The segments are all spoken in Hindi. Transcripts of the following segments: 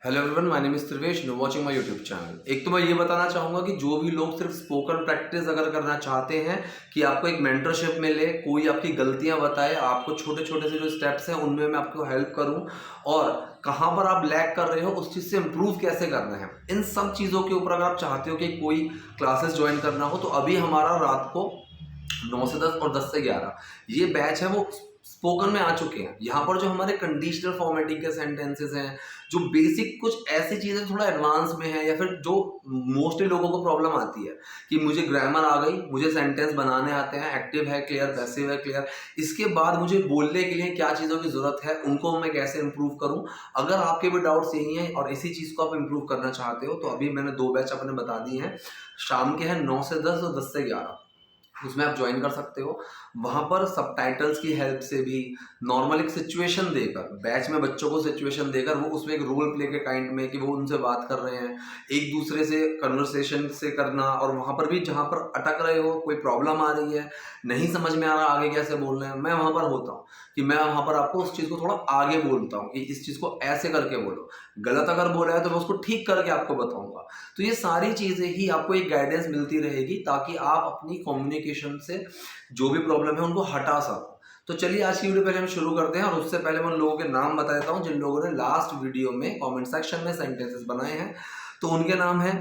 Hello everyone, my name is Trivesh, know watching my YouTube channel. एक तो मैं ये बताना चाहूँगा कि जो भी लोग सिर्फ स्पोकन प्रैक्टिस अगर करना चाहते हैं कि आपको एक मेंटरशिप मिले, कोई आपकी गलतियां बताए, आपको छोटे छोटे से जो स्टेप्स हैं उनमें मैं आपको हेल्प करूं और कहाँ पर आप लैग कर रहे हो उस चीज़ से इम्प्रूव कैसे करना है, इन सब चीज़ों के ऊपर अगर आप चाहते हो कि कोई क्लासेस ज्वाइन करना हो तो अभी हमारा रात को 9 से 10 और 10 से 11 ये बैच है वो स्पोकन में आ चुके हैं। यहाँ पर जो हमारे कंडीशनल फॉर्मेटिंग के सेंटेंसेस हैं, जो बेसिक कुछ ऐसी चीज़ें थोड़ा एडवांस में है या फिर जो मोस्टली लोगों को प्रॉब्लम आती है कि मुझे ग्रामर आ गई, मुझे सेंटेंस बनाने आते हैं, एक्टिव है क्लियर, पैसिव है क्लियर, इसके बाद मुझे बोलने के लिए क्या चीज़ों की ज़रूरत है, उनको मैं कैसे इंप्रूव करूँ। अगर आपके भी डाउट्स यही हैं और इसी चीज़ को आप इंप्रूव करना चाहते हो तो अभी मैंने 2 बैच अपने बता दिए हैं। शाम के हैं 9 से 10 और 10 से 11, उसमें आप ज्वाइन कर सकते हो। वहाँ पर सबटाइटल्स की हेल्प से भी नॉर्मल एक सिचुएशन देकर, बैच में बच्चों को सिचुएशन देकर वो उसमें एक रोल प्ले के काइंड में कि वो उनसे बात कर रहे हैं, एक दूसरे से कन्वर्सेशन से करना, और वहाँ पर भी जहाँ पर अटक रहे हो, कोई प्रॉब्लम आ रही है, नहीं समझ में आ रहा आगे कैसे बोलना है, मैं वहाँ पर होता हूँ कि मैं वहाँ पर आपको उस चीज़ को थोड़ा आगे बोलता हूँ कि इस चीज़ को ऐसे करके बोलो, गलत अगर बोला है तो मैं उसको ठीक करके आपको बताऊँगा। तो ये सारी चीज़ें ही आपको एक गाइडेंस मिलती रहेगी ताकि आप अपनी कम्युनिकेशन से जो भी प्रॉब्लम है उनको हटा सको। तो चलिए आज की वीडियो पहले हम शुरू करते हैं और उससे पहले मैं उन लोगों के नाम बता देता हूँ जिन लोगों ने लास्ट वीडियो में कमेंट सेक्शन में सेंटेंसेस बनाए हैं। तो उनके नाम हैं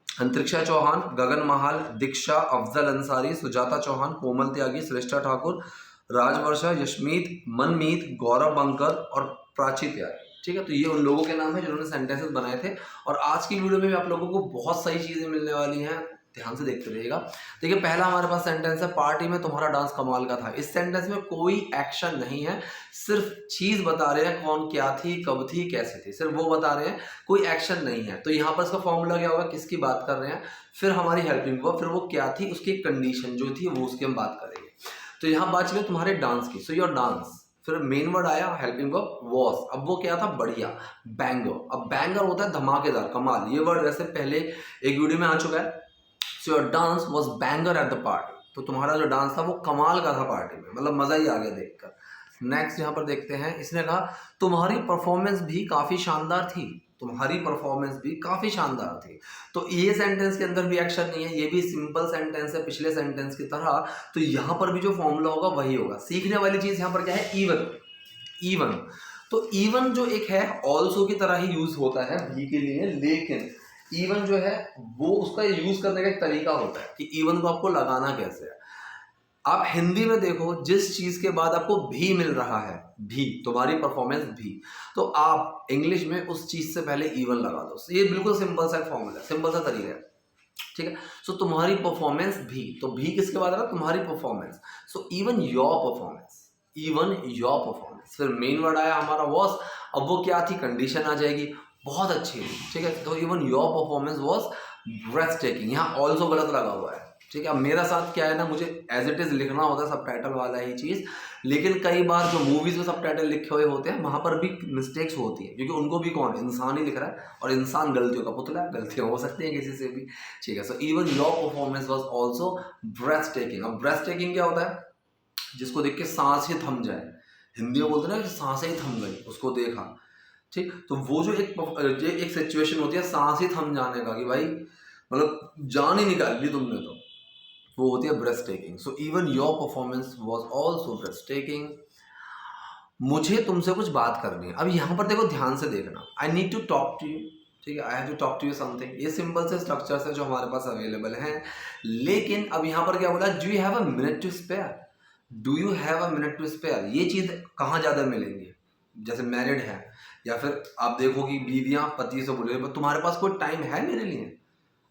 अंतरिक्षा चौहान, गगन महाल, दीक्षा, अफजल अंसारी, सुजाता चौहान, कोमल त्यागी, श्रेष्ठा ठाकुर, राजवर्षा, यशमीत, मनमीत, गौरव बंकर और प्राची त्यागी। ठीक है, तो ये उन लोगों के नाम है जिन्होंने सेंटेंसेस बनाए थे। और आज की वीडियो में भी आप लोगों को बहुत सारी चीज़ें मिलने वाली हैं, ध्यान से देखते रहिएगा। देखिए, पहला हमारे पास सेंटेंस है, पार्टी में तुम्हारा डांस कमाल का था। इस सेंटेंस में कोई एक्शन नहीं है, सिर्फ चीज बता रहे हैं, कौन क्या थी, कब थी, कैसे थी, सिर्फ वो बता रहे हैं, कोई एक्शन नहीं है। तो यहाँ पर इसका फॉर्मूला क्या होगा, किसकी बात कर रहे हैं, फिर हमारी हेल्पिंग वर्ब, फिर वो क्या थी, उसकी कंडीशन जो थी वो उसकी हम बात करेंगे। तो यहाँ बात चले तुम्हारे डांस की, सो योर डांस, फिर मेन वर्ड आया हेल्पिंग वर्ब वॉज, अब वो क्या था, बढ़िया, बैंगर। अब बैंगर होता है धमाकेदार, कमाल। ये वर्ड वैसे पहले एक वीडियो में आ चुका है। So your dance was banger at the party, तो तुम्हारा जो डांस था वो कमाल का था पार्टी में, मतलब मजा ही आ गया देखकर। नेक्स्ट यहाँ पर देखते हैं, इसने कहा तुम्हारी परफॉर्मेंस भी काफी शानदार थी, तुम्हारी परफॉर्मेंस भी काफी शानदार थी। तो ये सेंटेंस के अंदर भी एक्शन नहीं है, ये भी सिंपल सेंटेंस है पिछले सेंटेंस की तरह। तो यहाँ पर भी जो फॉर्मूला होगा वही होगा। सीखने वाली चीज यहाँ पर क्या है, इवन। इवन, तो इवन जो एक है ऑल्सो की तरह ही यूज होता है भी के लिए, लेकिन इवन जो है वो उसका यूज करने का एक तरीका होता है कि इवन को आपको लगाना कैसे है। आप हिंदी में देखो, जिस चीज के बाद आपको भी मिल रहा है, भी, तुम्हारी परफॉर्मेंस भी, तो आप इंग्लिश में उस चीज से पहले इवन लगा दो। ये बिल्कुल सिंपल सा फॉर्मूला है, सिंपल सा तरीका है। ठीक है, सो तुम्हारी परफॉर्मेंस भी, तो भी किसके बाद आ रहा है, तुम्हारी performance. So even your performance, even your performance, फिर मेन वर्ड आया हमारा वॉज, अब वो क्या थी, कंडीशन आ जाएगी, बहुत अच्छी थी। ठीक है, तो even your performance was breathtaking, यहाँ ऑल्सो गलत लगा हुआ है। ठीक है, अब मेरा साथ क्या है ना, मुझे एज इट इज लिखना होता है सबटाइटल वाला ही चीज, लेकिन कई बार जो मूवीज में सबटाइटल लिखे हुए होते हैं वहां पर भी मिस्टेक्स होती है, क्योंकि उनको भी कौन, इंसान ही लिख रहा है, और इंसान गलतियों का पुतला है, गलतियां हो सकती हैं किसी से भी। ठीक है, so even your performance was also breathtaking. अब ब्रेथ टेकिंग क्या होता है, जिसको देख के सांस ही थम जाए, हिंदी में बोलते हैं ना कि सांसें ही थम गई, उसको देखा। ठीक, तो वो जो एक सिचुएशन होती है सांस ही थम जाने का, कि भाई मतलब जान ही निकाल ली तुमने, तो वो होती है breathtaking. So even your performance was also breathtaking. मुझे तुमसे कुछ बात करनी है। अब यहाँ पर देखो, ध्यान से देखना, I need to talk to you. ठीक है, I have to talk to you something. ये सिंपल से स्ट्रक्चर्स है जो हमारे पास अवेलेबल हैं, लेकिन अब यहाँ पर क्या बोला, do you have a minute to spare, do you have a minute to spare. ये चीज कहाँ ज्यादा मिलेंगी, जैसे मैरिड है, या फिर आप देखो कि बीवियां पति से बोले तुम्हारे पास कोई टाइम है मेरे लिए,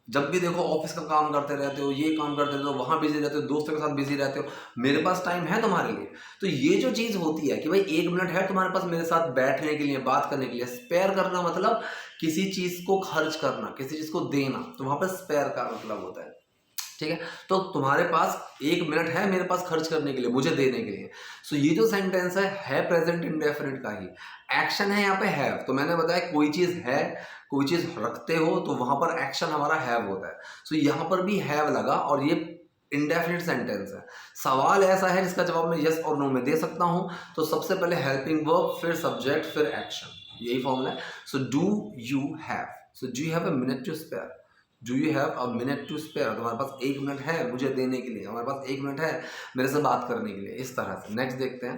जब भी देखो ऑफिस का काम करते रहते हो, ये काम करते रहते हो, वहां बिजी रहते हो, दोस्तों के साथ बिजी रहते हो, मेरे पास टाइम है तुम्हारे लिए। तो ये जो चीज होती है कि भाई 1 मिनट है तुम्हारे पास मेरे साथ बैठने के लिए, बात करने के लिए। स्पेयर करना मतलब किसी चीज को खर्च करना, किसी चीज को देना, तो वहां पर स्पेयर का मतलब होता है। ठीक है, तो तुम्हारे पास 1 मिनट है मेरे पास खर्च करने के लिए, मुझे देने के लिए। सो ये जो सेंटेंस है प्रेजेंट इंडेफिनिट का ही। एक्शन है यहाँ पे हैव, तो मैंने बताया कोई चीज है, कोई चीज रखते हो तो वहां पर एक्शन हमारा हैव होता है। सो यहाँ पर भी हैव लगा, और ये इंडेफिनिट सेंटेंस है। सवाल ऐसा है जिसका जवाब मैं यस और नो में दे सकता हूं। तो सबसे पहले हेल्पिंग वर्ब, फिर सब्जेक्ट, फिर एक्शन। यही फॉर्मूला है। So do you have, so do you have a minute to spare, do you have a minute to spare, तुम्हारे पास 1 मिनट है मुझे देने के लिए, हमारे पास 1 मिनट है मेरे से बात करने के लिए, इस तरह से। नेक्स्ट देखते हैं,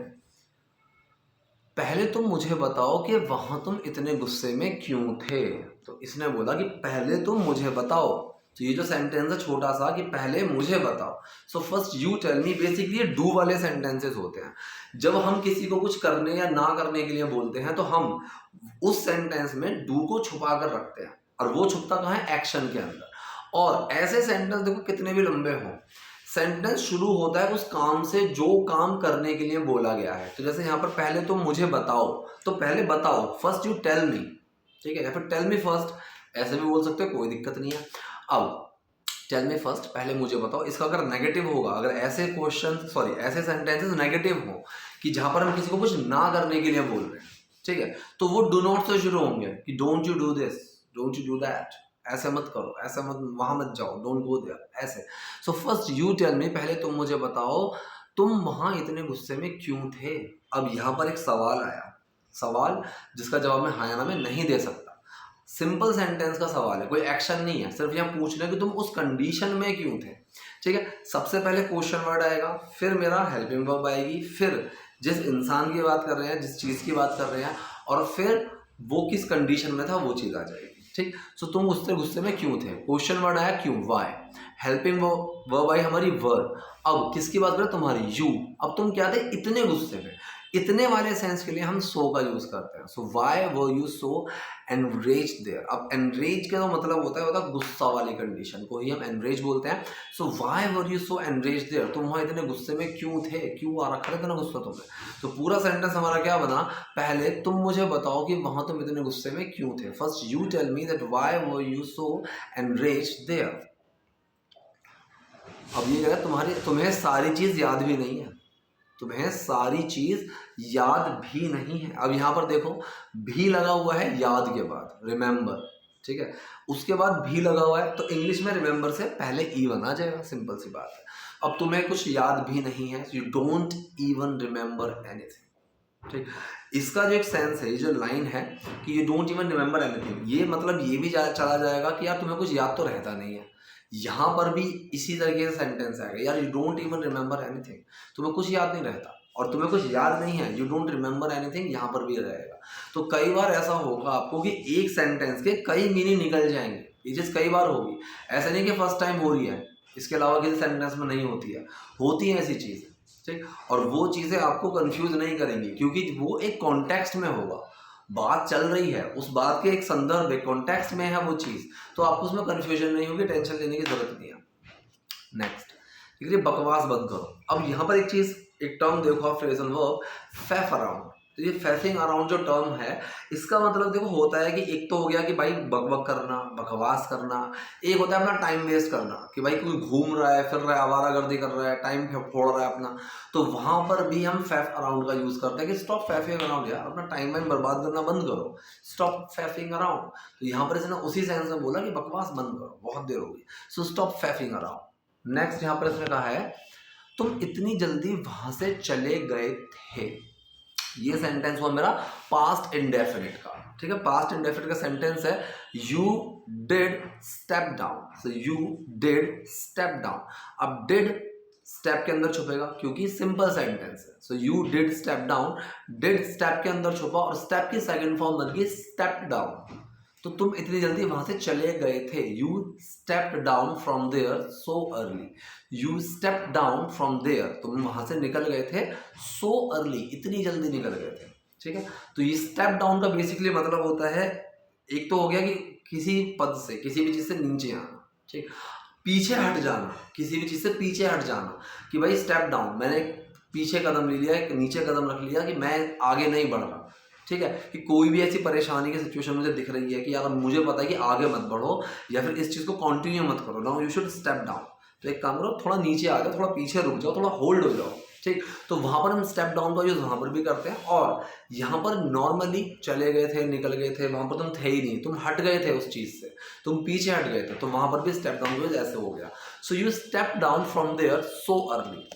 पहले तुम मुझे बताओ कि वहां तुम इतने गुस्से में क्यों थे। तो इसने बोला कि पहले तुम मुझे बताओ, तो ये जो सेंटेंस है छोटा सा कि पहले मुझे बताओ, so first you tell me, basically ये डू वाले सेंटेंसेस होते हैं। जब हम किसी को कुछ करने या ना करने के लिए बोलते हैं तो हम उस सेंटेंस में डू को छुपा कर रखते हैं, और वो छुपता कहाँ है, एक्शन के अंदर। और ऐसे सेंटेंस देखो कितने भी लंबे हों, सेंटेंस शुरू होता है उस काम से जो काम करने के लिए बोला गया है। तो जैसे यहाँ पर पहले तुम मुझे बताओ, तो पहले बताओ, फर्स्ट यू टेल मी, ठीक है, या फिर टेल मी फर्स्ट, ऐसे भी बोल सकते हो, कोई दिक्कत नहीं है। अब टेल मी फर्स्ट, पहले मुझे बताओ, इसका अगर नेगेटिव होगा, अगर ऐसे क्वेश्चन सॉरी ऐसे सेंटेंसेस नेगेटिव हो कि जहां पर हम किसी को कुछ ना करने के लिए बोल रहे हैं, ठीक है, तो वो डू नॉट से शुरू होंगे कि don't you do this, don't you do that, ऐसे मत करो, ऐसा मत, वहां मत जाओ, डोंट गो देयर, ऐसे। So first you tell me, पहले तुम मुझे बताओ तुम वहां इतने गुस्से में क्यों थे। अब यहाँ पर एक सवाल आया, सवाल जिसका जवाब मैं हाँ या ना में नहीं दे सकता, सिंपल सेंटेंस का सवाल है, कोई एक्शन नहीं है, सिर्फ यहाँ पूछ रहे हैं कि तुम उस कंडीशन में क्यों थे, ठीक है। सबसे पहले क्वेश्चन वर्ड आएगा, फिर मेरा हेल्पिंग वर्ब आएगी, फिर जिस इंसान की बात कर रहे हैं, जिस चीज़ की बात कर रहे हैं, और फिर वो किस कंडीशन में था वो चीज़ आ जाएगी, ठीक। सो तुम उससे गुस्से में क्यों थे, क्वेश्चन वर्ड आया क्यों, वाई, हेल्पिंग वर्ब आई हमारी वर्ब, अब किसकी बात करें, तुम्हारी यू, अब तुम क्या थे, इतने गुस्से में, इतने वाले सेंस के लिए हम सो का यूज करते हैं। So why were you so enrage there. अब एनरेज का तो मतलब होता है गुस्सा वाली कंडीशन को ही हम एनरेज बोलते हैं। So why were you so enrage there, तुम वहाँ इतने गुस्से में क्यों थे, क्यों आ रखा था इतना गुस्सा तुम्हें। तो पूरा सेंटेंस हमारा क्या बना, पहले तुम मुझे बताओ कि वहाँ तुम इतने गुस्से में क्यों थे। First you tell me that why were you so enrage there. अब ये तुम्हारी, तुम्हें सारी चीज याद भी नहीं है, तुम्हें सारी चीज याद भी नहीं है। अब यहाँ पर देखो भी लगा हुआ है याद के बाद, रिमेंबर, ठीक है, उसके बाद भी लगा हुआ है, तो इंग्लिश में रिमेंबर से पहले इवन आ जाएगा, सिंपल सी बात है। अब तुम्हें कुछ याद भी नहीं है, you don't even remember anything, ठीक। इसका जो एक सेंस है, ये जो लाइन है कि you don't even remember anything, ये मतलब ये भी चला जाएगा कि यार तुम्हें कुछ याद तो रहता नहीं है। यहाँ पर भी इसी तरीके से सेंटेंस आएगा, यार you don't even remember anything, तुम्हें कुछ याद नहीं रहता, और तुम्हें कुछ याद नहीं है, यू डोंट रिमेंबर एनीथिंग, यहाँ पर भी रहेगा। तो कई बार ऐसा होगा आपको कि एक सेंटेंस के कई मीनिंग निकल जाएंगे, ये चीज़ कई बार होगी, ऐसा नहीं कि फर्स्ट टाइम हो रही है, इसके अलावा किसी सेंटेंस में नहीं होती है, होती है ऐसी चीज़, ठीक। और वो चीज़ें आपको कंफ्यूज नहीं करेंगी, क्योंकि वो एक कॉन्टेक्स्ट में होगा, बात चल रही है, उस बात के एक संदर्भ, एक कॉन्टेक्स्ट में है वो चीज़, तो आपको उसमें कन्फ्यूजन नहीं होगी, टेंशन लेने की जरूरत नहीं है। नेक्स्ट, ठीक है, बकवास बंद करो। अब यहाँ पर एक चीज़, एक टर्म देखो, फ्रेजल वर्ब फैफ अराउंड। तो ये फैफिंग अराउंड जो टर्म है, इसका मतलब देखो होता है कि एक तो हो गया कि भाई बकबक करना, बकवास करना, एक होता है अपना टाइम वेस्ट करना, कि भाई कोई घूम रहा है, फिर रहा है, आवारागर्दी कर रहा है, टाइम फोड़ रहा है अपना, तो वहां पर भी हम फैफ अराउंड का यूज करते हैं कि स्टॉप फैफिंग अराउंड, यार अपना टाइम वाइम बर्बाद करना बंद करो, स्टॉप फैफिंग अराउंड। तो यहाँ पर इसने उसी सेंस में बोला कि बकवास बंद करो, बहुत देर होगी, सो स्टॉप फैफिंग अराउंड। नेक्स्ट यहाँ पर इसने कहा है तुम इतनी जल्दी वहां से चले गए थे। ये सेंटेंस हुआ मेरा पास्ट इंडेफिनिट का, ठीक है, पास्ट इंडेफिनिट का सेंटेंस है you did step down, so you did step down. अब डिड स्टेप के अंदर छुपेगा क्योंकि सिंपल सेंटेंस है, so you did step down, did step के अंदर छुपा और स्टेप की सेकंड फॉर्म बन गई स्टेप डाउन। तो तुम इतनी जल्दी वहां से चले गए थे, you stepped down from there so early, you step down from there, तुम वहां से निकल गए थे, सो अर्ली, इतनी जल्दी निकल गए थे, ठीक है। तो ये स्टेप डाउन का बेसिकली मतलब होता है, एक तो हो गया कि किसी पद से, किसी भी चीज से नीचे आना, ठीक, पीछे हट जाना, किसी भी चीज से पीछे हट जाना, कि भाई स्टेप डाउन, मैंने पीछे कदम ले लिया, एक नीचे कदम रख लिया कि मैं आगे नहीं बढ़ रहा, ठीक है। कि कोई भी ऐसी परेशानी की सिचुएशन मुझे दिख रही है कि यार मुझे पता है कि आगे मत बढ़ो या फिर इस चीज को कंटिन्यू मत करो, now you should step down, तो एक काम करो, थोड़ा नीचे आ जाओ, थोड़ा पीछे रुक जाओ, थोड़ा होल्ड हो जाओ, ठीक। तो वहां पर हम स्टेप डाउन का यूज वहां पर भी करते हैं, और यहाँ पर नॉर्मली चले गए थे, निकल गए थे, वहां पर तुम थे ही नहीं, तुम हट गए थे उस चीज से, तुम पीछे हट गए थे, तो वहां पर भी स्टेप डाउन का ऐसे हो गया, so you step down from there so early.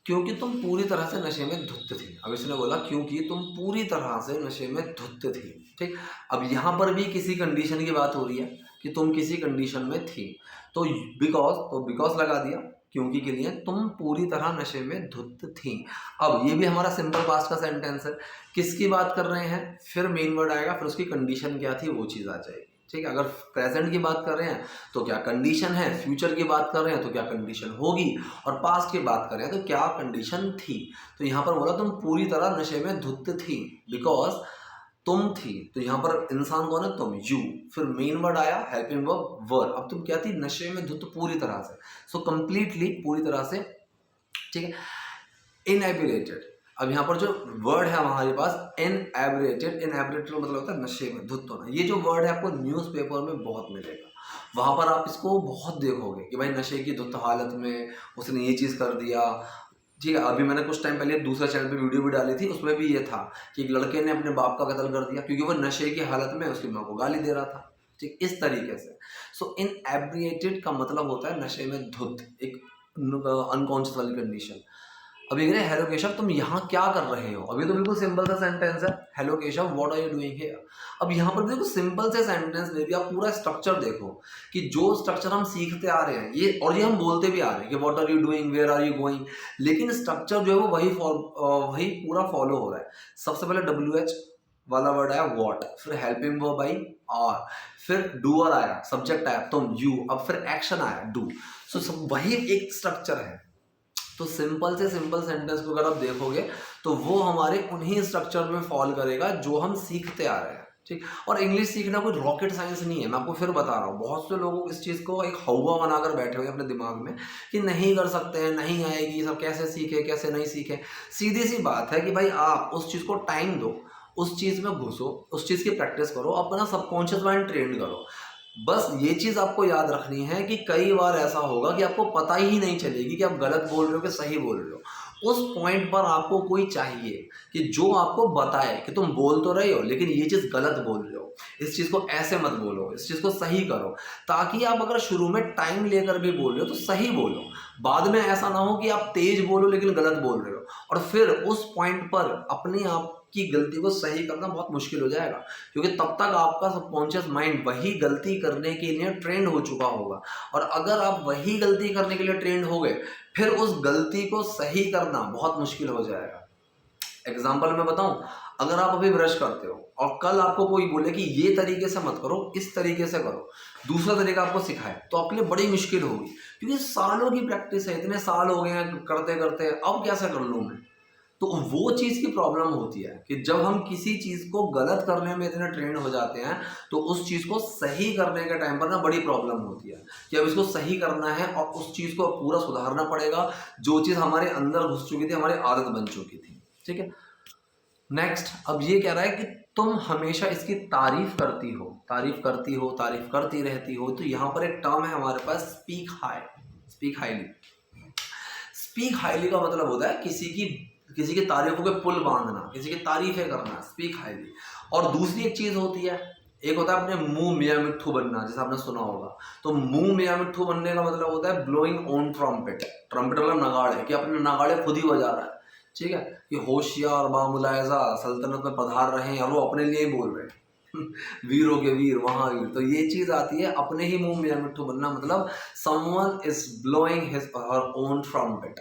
क्योंकि तुम पूरी तरह से नशे में धुत थी। अब इसने बोला क्योंकि तुम पूरी तरह से नशे में धुत थी। ठीक, अब यहाँ पर भी किसी कंडीशन की बात हो रही है कि तुम किसी कंडीशन में थी, तो बिकॉज लगा दिया क्योंकि के लिए, तुम पूरी तरह नशे में धुत थी। अब ये भी हमारा सिंपल पास्ट का सेंटेंस है। किसकी बात कर रहे हैं, फिर मेन वर्ड आएगा, फिर उसकी कंडीशन क्या थी वो चीज़ आ जाएगी। ठीक है, अगर प्रेजेंट की बात कर रहे हैं तो क्या कंडीशन है, फ्यूचर की बात कर रहे हैं तो क्या कंडीशन होगी, और पास्ट की बात कर रहे हैं तो क्या कंडीशन थी। तो यहाँ पर बोला तुम पूरी तरह नशे में धुत थी बिकॉज तुम थी, तो यहाँ पर इंसान कौन है, तुम, यू, फिर मेन वर्ड आया, हेल्पिंग वर्ब वर। अब तुम क्या थी, नशे में धुत पूरी तरह से, सो कंप्लीटली पूरी तरह से। ठीक है, इनएबिलेटेड, अब यहाँ पर जो वर्ड है हमारे पास इनएबिलेटेड, इनएबिलेटेड का मतलब होता है नशे में धुत होना। ये जो वर्ड है आपको न्यूज़पेपर में बहुत मिलेगा, वहाँ पर आप इसको बहुत देखोगे कि भाई नशे की धुत हालत में उसने ये चीज़ कर दिया। ठीक है, अभी मैंने कुछ टाइम पहले दूसरे चैनल पे वीडियो भी डाली थी, उसमें भी ये था कि एक लड़के ने अपने बाप का कत्ल कर दिया क्योंकि वो नशे की हालत में उसकी माँ को गाली दे रहा था। ठीक, इस तरीके से। सो इनएब्रिएटेड का मतलब होता है नशे में धुत, एक अनकॉन्शियस वाली कंडीशन। अब ये कह रहे हैं हेलो केशव तुम यहाँ क्या कर रहे हो। अभी तो बिल्कुल सिंपल सा सेंटेंस है, hello Keshav what are you doing here. अब यहाँ पर देखो सिंपल से सेंटेंस में भी आप पूरा स्ट्रक्चर देखो कि जो स्ट्रक्चर हम सीखते आ रहे हैं ये, और ये हम बोलते भी आ रहे हैं कि what are you doing, where are you going, लेकिन स्ट्रक्चर जो है वो वही पूरा फॉलो हो रहा है। सबसे पहले WH वाला वर्ड आया व्हाट, फिर हेल्पिंग वर्ब आई आर, फिर डूअर आया, सब्जेक्ट आया तुम, यू, अब फिर एक्शन आया डू। सो सब वही एक स्ट्रक्चर है। तो सिंपल से सिंपल सेंटेंस को अगर आप देखोगे तो वो हमारे उन्हीं स्ट्रक्चर में फॉल करेगा जो हम सीखते आ रहे हैं। ठीक, और इंग्लिश सीखना कोई रॉकेट साइंस नहीं है, मैं आपको फिर बता रहा हूँ। बहुत से लोग इस चीज़ को एक हवा बनाकर बैठे हुए अपने दिमाग में कि नहीं कर सकते हैं, नहीं आएगी, सब कैसे सीखे कैसे नहीं सीखे। सीधी सी बात है कि भाई आप उस चीज़ को टाइम दो, उस चीज़ में घुसो, उस चीज़ की प्रैक्टिस करो, अपना सबकॉन्शियस माइंड ट्रेन करो। बस ये चीज़ आपको याद रखनी है कि कई बार ऐसा होगा कि आपको पता ही नहीं चलेगी कि आप गलत बोल रहे हो कि सही बोल रहे हो। उस पॉइंट पर आपको कोई चाहिए कि जो आपको बताए कि तुम बोल तो रहे हो लेकिन ये चीज़ गलत बोल रहे हो, इस चीज़ को ऐसे मत बोलो, इस चीज़ को सही करो, ताकि आप अगर शुरू में टाइम लेकर भी बोल रहे हो तो सही बोलो। बाद में ऐसा ना हो कि आप तेज बोलो लेकिन गलत बोल रहे हो, और फिर उस पॉइंट पर अपने आप की गलती को सही करना बहुत मुश्किल हो जाएगा, क्योंकि तब तक आपका सबकॉन्शियस माइंड वही गलती करने के लिए ट्रेंड हो चुका होगा। और अगर आप वही गलती करने के लिए ट्रेंड हो गए, फिर उस गलती को सही करना बहुत मुश्किल हो जाएगा। एग्जाम्पल मैं बताऊं, अगर आप अभी ब्रश करते हो और कल आपको कोई बोले कि ये तरीके से मत करो, इस तरीके से करो, दूसरा तरीका आपको सिखाए, तो आपके लिए बड़ी मुश्किल होगी, क्योंकि सालों की प्रैक्टिस है, इतने साल हो गए हैं करते करते, अब कैसे कर लूँ मैं। तो वो चीज़ की प्रॉब्लम होती है कि जब हम किसी चीज़ को गलत करने में इतने ट्रेंड हो जाते हैं तो उस चीज़ को सही करने के टाइम पर ना बड़ी प्रॉब्लम होती है कि अब इसको सही करना है और उस चीज़ को पूरा सुधारना पड़ेगा, जो चीज़ हमारे अंदर घुस चुकी थी, हमारी आदत बन चुकी थी। ठीक है, नेक्स्ट अब ये कह रहा है कि तुम हमेशा इसकी तारीफ करती हो, तारीफ करती हो, तारीफ करती रहती हो। तो यहाँ पर एक टर्म है हमारे पास, speak high, speak highly. Speak highly का मतलब होता है किसी की तारीफों के पुल बांधना, किसी की तारीफें करना, स्पीक हाईली। और दूसरी एक चीज होती है, एक होता है अपने मुंह मियाँ मिट्ठू बनना, जैसे आपने सुना होगा। तो मुंह मियाँ मिट्ठू बनने का मतलब होता है ब्लोइंग ऑन ट्रम्पेट, ट्रम्पेट वाला नगाड़े, कि अपने नगाड़े खुद ही बजा रहा है। ठीक है, कि होशियार बामुलायजा सल्तनत में पधार रहे हैं और वो अपने लिए ही बोल रहे हैं वीरों के वीर महावीर। तो ये चीज आती है अपने ही मुंह मियाँ मिट्ठू बनना, मतलब someone is blowing his her own trumpet,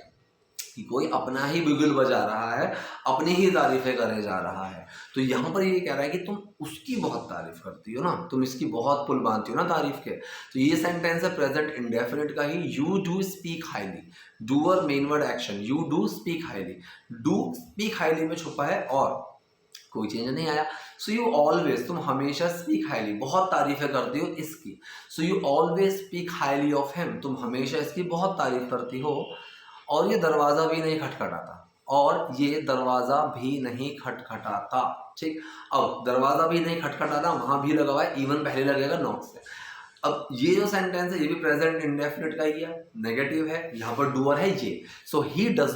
कि कोई अपना ही बिगुल बजा रहा है, अपनी ही तारीफें करे जा रहा है। तो यहाँ पर ये कह रहा है कि तुम उसकी बहुत तारीफ करती हो ना, तुम इसकी बहुत पुल बांधती हो ना तारीफ के। तो ये सेंटेंस है प्रेजेंट इंडेफिनिट का ही, you do speak highly, doer main word action, you do speak highly, do speak highly में छुपा है और कोई चेंज नहीं आया। सो यू ऑलवेज, तुम हमेशा स्पीक हाईली, बहुत तारीफें करती हो इसकी। So you always speak highly of him, तुम हमेशा इसकी बहुत तारीफ करती हो। और ये दरवाज़ा भी नहीं खटखटाता, और ये दरवाज़ा भी नहीं खटखटाता। ठीक, अब दरवाज़ा भी नहीं खटखटाता वहाँ भी लगा हुआ है, इवन पहले लगेगा नॉक से। अब ये जो सेंटेंस है ये भी प्रेजेंट इंडेफिनिट का ही है, नेगेटिव है, यहाँ पर डूअर है ये। So he does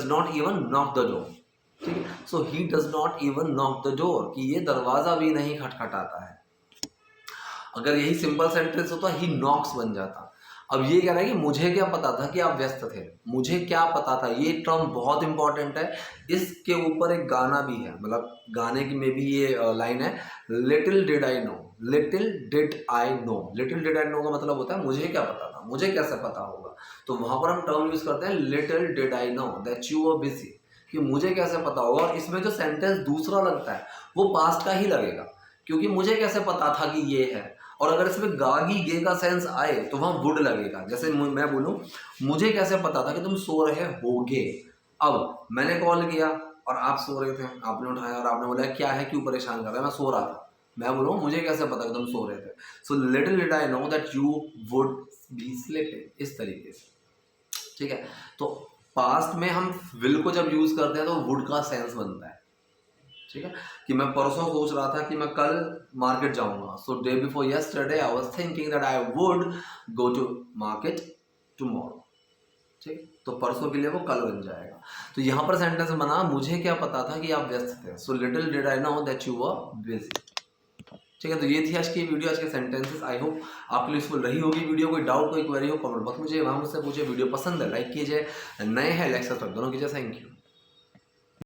not even knock the door. ठीक है, so he does not even knock the door, कि ये दरवाज़ा भी नहीं खटखटाता है। अगर यही सिंपल सेंटेंस होता ही नॉक्स बन जाता। अब ये कह रहा है कि मुझे क्या पता था कि आप व्यस्त थे, मुझे क्या पता था, ये टर्म बहुत इंपॉर्टेंट है। इसके ऊपर एक गाना भी है, मतलब गाने की में भी ये लाइन है, little did I know, little did I know. Little did I know का मतलब होता है मुझे क्या पता था, मुझे कैसे पता होगा। तो वहां पर हम टर्म यूज करते हैं little did I know that you were busy, कि मुझे कैसे पता होगा। और इसमें जो सेंटेंस दूसरा लगता है वो पास्ट का ही लगेगा, क्योंकि मुझे कैसे पता था कि ये है। और अगर इसमें गागी गे का सेंस आए तो वहां वुड लगेगा। जैसे मैं बोलूं मुझे कैसे पता था कि तुम सो रहे होगे। अब मैंने कॉल किया और आप सो रहे थे, आपने उठाया और आपने बोला क्या है, क्यों परेशान कर रहा है, मैं सो रहा था। मैं बोलूँ मुझे कैसे पता कि तुम सो रहे थे। So little did I know that you would be sleeping, इस तरीके से। ठीक है, तो पास्ट में हम विल को जब यूज करते हैं तो वुड का सेंस बनता है। ठीक है, कि मैं परसों सोच रहा था कि मैं कल मार्केट जाऊंगा। So day before yesterday I was thinking that I would go to market tomorrow. ठीक, तो परसों के लिए वो कल बन जाएगा। तो यहाँ पर सेंटेंस बना मुझे क्या पता था कि आप व्यस्त थे। So little did I know that you were busy. ठीक है, तो ये थी आज की वीडियो, आज के सेंटेंसेस। आई होप आपके लिए यूजफुल रही होगी वीडियो। कोई डाउट कोई क्वेरी हो कमेंट बॉक्स मुझे वहाँ मुझसे पूछे। वीडियो पसंद है लाइक कीजिए, नए हैं लाइक सब्सक्राइब दोनों कीजिए। Thank you.